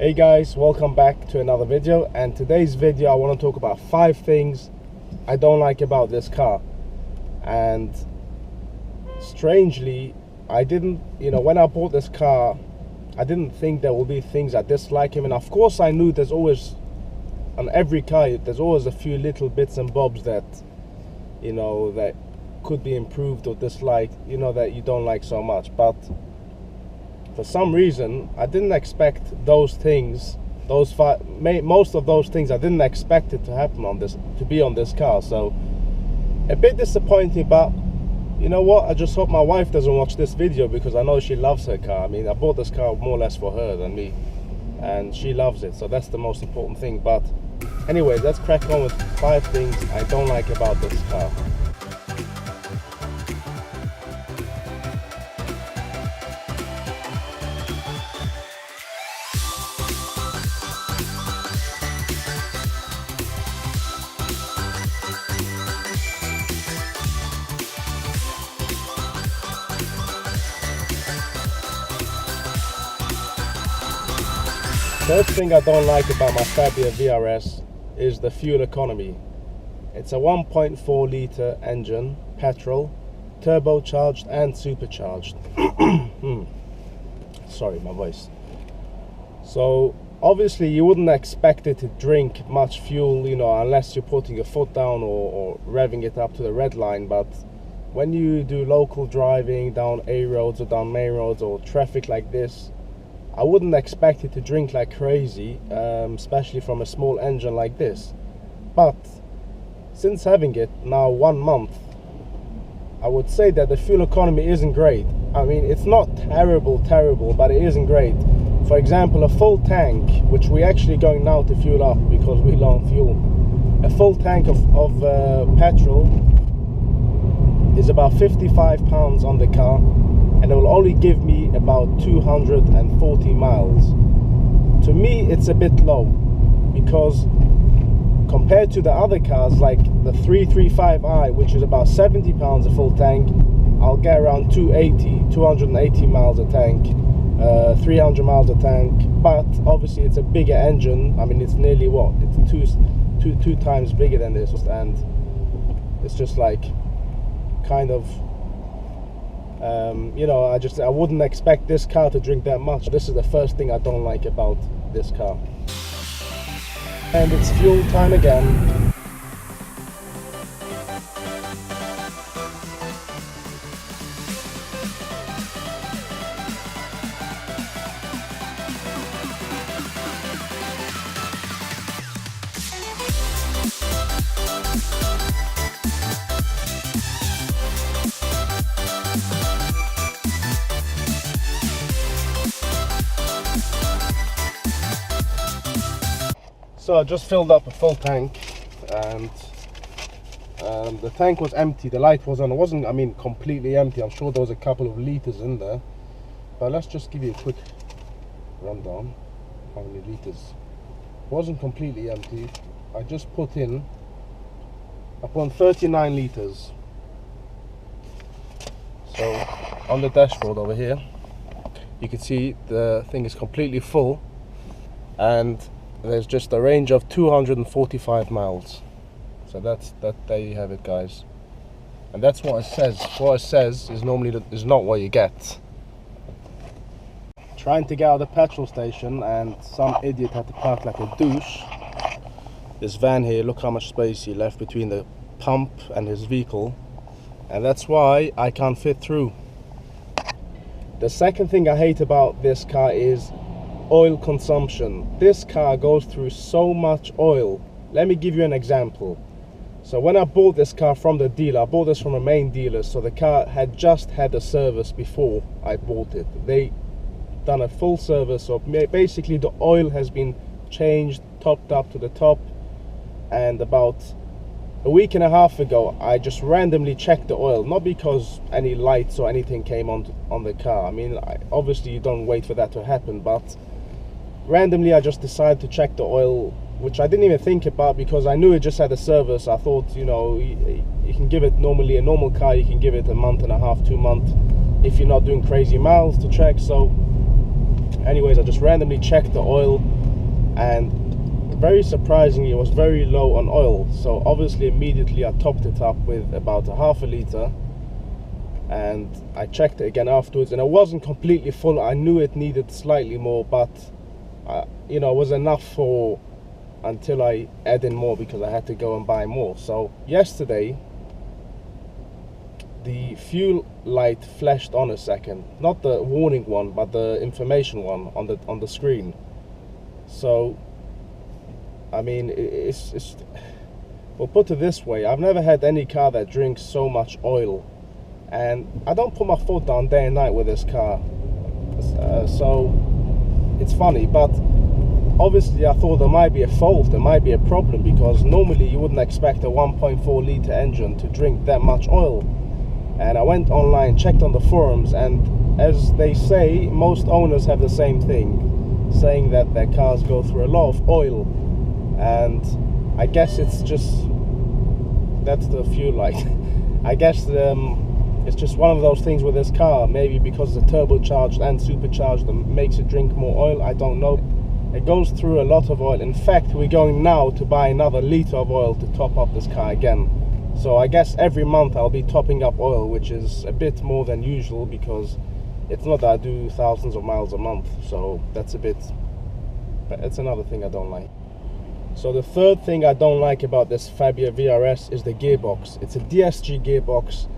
Hey guys, welcome back to another video, and today's video I want to talk about 5 things I don't like about this car. And strangely, I didn't, when I bought this car, I didn't think there will be things I dislike. I mean, of course I knew there's always, on every car, there's always a few little bits and bobs that, that could be improved or disliked, that you don't like so much. But for some reason, I didn't expect those things, most of those things, I didn't expect it to happen to be on this car. So a bit disappointing, but you know what? I just hope my wife doesn't watch this video, because I know she loves her car. I mean, I bought this car more or less for her than me, and she loves it. So that's the most important thing. But anyway, let's crack on with 5 things I don't like about this car. First thing I don't like about my Fabia VRS is the fuel economy. It's a 1.4 litre engine, petrol, turbocharged and supercharged. Sorry, my voice. So obviously you wouldn't expect it to drink much fuel, unless you're putting your foot down or revving it up to the red line. But when you do local driving down A roads or down main roads or traffic like this, I wouldn't expect it to drink like crazy, especially from a small engine like this. But since having it now 1 month, I would say that the fuel economy isn't great. I mean, it's not terrible, but it isn't great. For example, a full tank, which we're actually going now to fuel up because we low on fuel, a full tank of petrol is about 55 pounds on the car, and it will only give me about 240 miles. To me, it's a bit low, because compared to the other cars like the 335i, which is about 70 pounds a full tank, I'll get around 280 miles a tank, 300 miles a tank. But obviously it's a bigger engine. I mean, it's nearly what? It's two times bigger than this, and it's just like kind of I wouldn't expect this car to drink that much. This is the first thing I don't like about this car. And it's fuel time again. So I just filled up a full tank, and the tank was empty. The light was on. It wasn't, completely empty. I'm sure there was a couple of liters in there, but let's just give you a quick rundown how many liters. It wasn't completely empty. I just put in 39 liters. So on the dashboard over here, you can see the thing is completely full, and there's just a range of 245 miles. So there you have it, guys. And that's what it says. What it says is normally is not what you get. Trying to get out of the petrol station, and some idiot had to park like a douche. This van here, look how much space he left between the pump and his vehicle, and that's why I can't fit through. The second thing I hate about this car is oil consumption. This car goes through so much oil. Let me give you an example. So when I bought this car from the dealer, I bought this from a main dealer, so the car had just had a service before I bought it. They done a full service, so basically the oil has been changed, topped up to the top. And about a week and a half ago, I just randomly checked the oil, not because any lights or anything came on the car. I mean, obviously you don't wait for that to happen, but randomly I just decided to check the oil, which I didn't even think about, because I knew it just had a service. I thought, you can give it, normally a normal car you can give it a month and a half, 2 months, if you're not doing crazy miles to check. So Anyways, I just randomly checked the oil, and very surprisingly it was very low on oil. So obviously immediately I topped it up with about a half a liter, and I checked it again afterwards, and it wasn't completely full. I knew it needed slightly more, but you know, it was enough for until I add in more because I had to go and buy more. So yesterday the fuel light flashed on a second, not the warning one but the information one on the screen. So I mean, it's well, put it this way, I've never had any car that drinks so much oil, and I don't put my foot down day and night with this car, so it's funny. But obviously I thought there might be a fault, there might be a problem, because normally you wouldn't expect a 1.4 liter engine to drink that much oil. And I went online, checked on the forums, and as they say, most owners have the same thing, saying that their cars go through a lot of oil. And I guess it's just, that's the fuel light. I guess it's just one of those things with this car, maybe because it's turbocharged and supercharged that makes it drink more oil, I don't know. It goes through a lot of oil. In fact, we're going now to buy another liter of oil to top up this car again. So I guess every month I'll be topping up oil, which is a bit more than usual, because it's not that I do thousands of miles a month. So that's a bit, but it's another thing I don't like. So the third thing I don't like about this Fabia VRS is the gearbox. It's a DSG gearbox.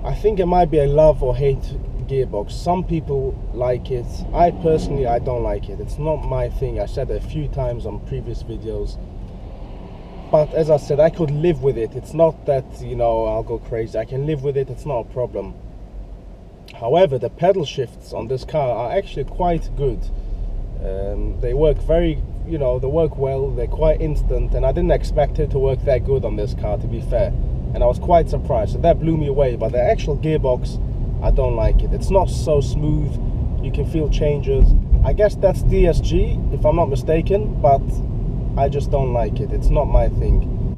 I think it might be a love or hate gearbox. Some people like it. I personally, I don't like it. It's not my thing. I said it a few times on previous videos. But as I said, I could live with it. It's not that, you know, I'll go crazy. I can live with it. It's not a problem. However, the pedal shifts on this car are actually quite good. They work very, you know, they work well. They're quite instant, and I didn't expect it to work that good on this car, to be fair. And I was quite surprised. So that blew me away. But the actual gearbox, I don't like it. It's not so smooth. You can feel changes. I guess that's DSG, if I'm not mistaken, but I just don't like it. It's not my thing.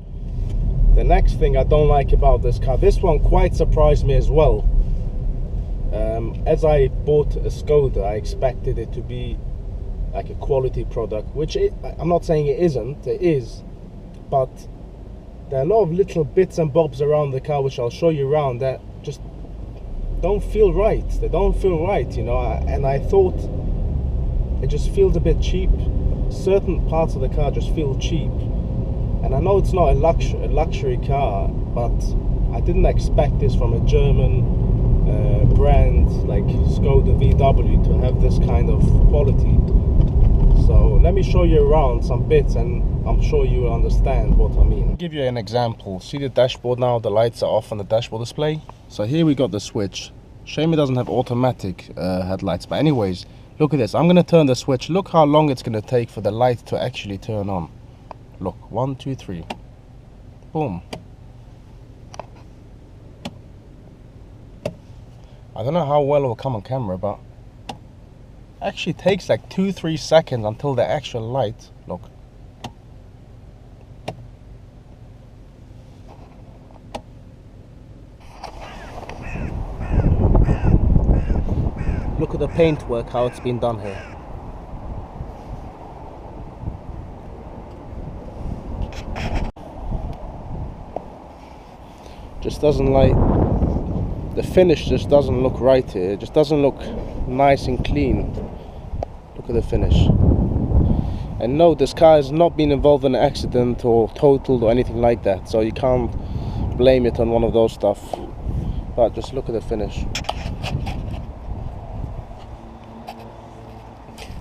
The next thing I don't like about this car, this one quite surprised me as well. As I bought a Skoda, I expected it to be like a quality product, which I'm not saying it isn't, it is, but there are a lot of little bits and bobs around the car, which I'll show you around, that just don't feel right. They don't feel right, you know, and I thought it just feels a bit cheap. Certain parts of the car just feel cheap, and I know it's not a luxury car, but I didn't expect this from a German brand like Skoda VW to have this kind of quality. So let me show you around some bits, and I'm sure you will understand what I mean. I'll give you an example. See the dashboard now, the lights are off on the dashboard display. So here we got the switch. Shame it doesn't have automatic headlights, but anyways, look at this. I'm going to turn the switch. Look how long it's going to take for the light to actually turn on. Look, 1, 2, 3. Boom. I don't know how well it will come on camera, but it actually takes like 2-3 seconds until the actual light, look. Look at the paintwork, how it's been done here. Just doesn't like, the finish just doesn't look right here. It just doesn't look nice and clean. Look at the finish. And no, this car has not been involved in an accident or totaled or anything like that, so you can't blame it on one of those stuff. But just look at the finish.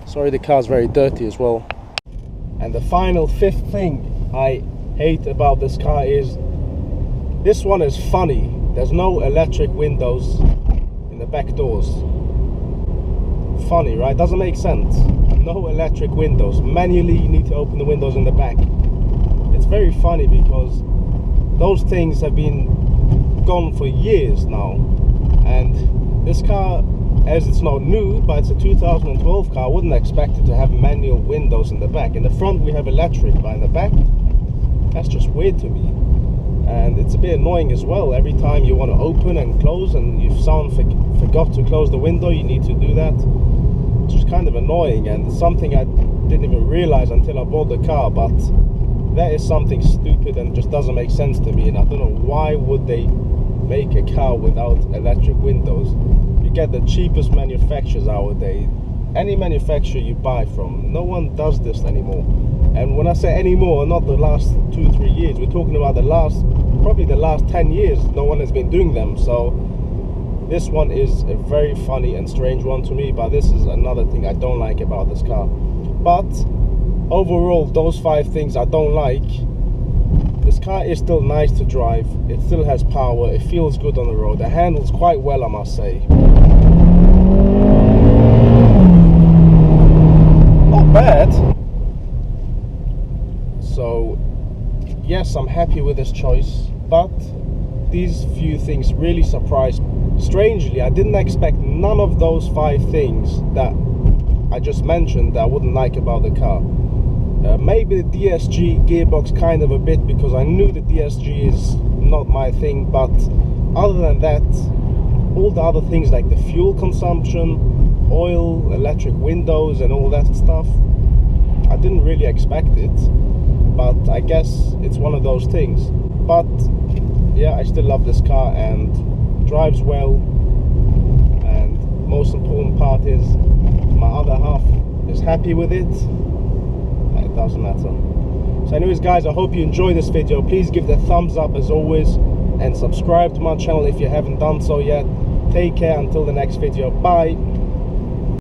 Sorry, the car's very dirty as well. And the final fifth thing I hate about this car is this one is funny. There's no electric windows in the back doors. Funny, right? Doesn't make sense. No electric windows. Manually you need to open the windows in the back. It's very funny because those things have been gone for years now. And this car, as it's not new, but it's a 2012 car, I wouldn't expect it to have manual windows in the back. In the front we have electric, but in the back, that's just weird to me. And it's a bit annoying as well. Every time you want to open and close, and if someone forgot to close the window, you need to do that. which is kind of annoying, and something I didn't even realize until I bought the car, but that is something stupid and just doesn't make sense to me. And I don't know why would they make a car without electric windows. You get the cheapest manufacturers nowadays, any manufacturer you buy from, no one does this anymore. And when I say anymore, not the last 2-3 years, we're talking about probably the last 10 years, no one has been doing them. So this one is a very funny and strange one to me, but this is another thing I don't like about this car. But overall, those 5 things I don't like. This car is still nice to drive, it still has power, it feels good on the road, it handles quite well, I must say. Not bad. So yes, I'm happy with this choice, but these few things really surprised me. Strangely, I didn't expect none of those 5 things that I just mentioned that I wouldn't like about the car. Maybe the DSG gearbox kind of a bit, because I knew the DSG is not my thing, but other than that, all the other things like the fuel consumption, oil, electric windows and all that stuff, I didn't really expect it, but I guess it's one of those things. But yeah, I still love this car and drives well, and most important part is my other half is happy with it. It doesn't matter. So anyways guys, I hope you enjoyed this video. Please give it a thumbs up as always, and subscribe to my channel if you haven't done so yet. Take care until the next video. Bye.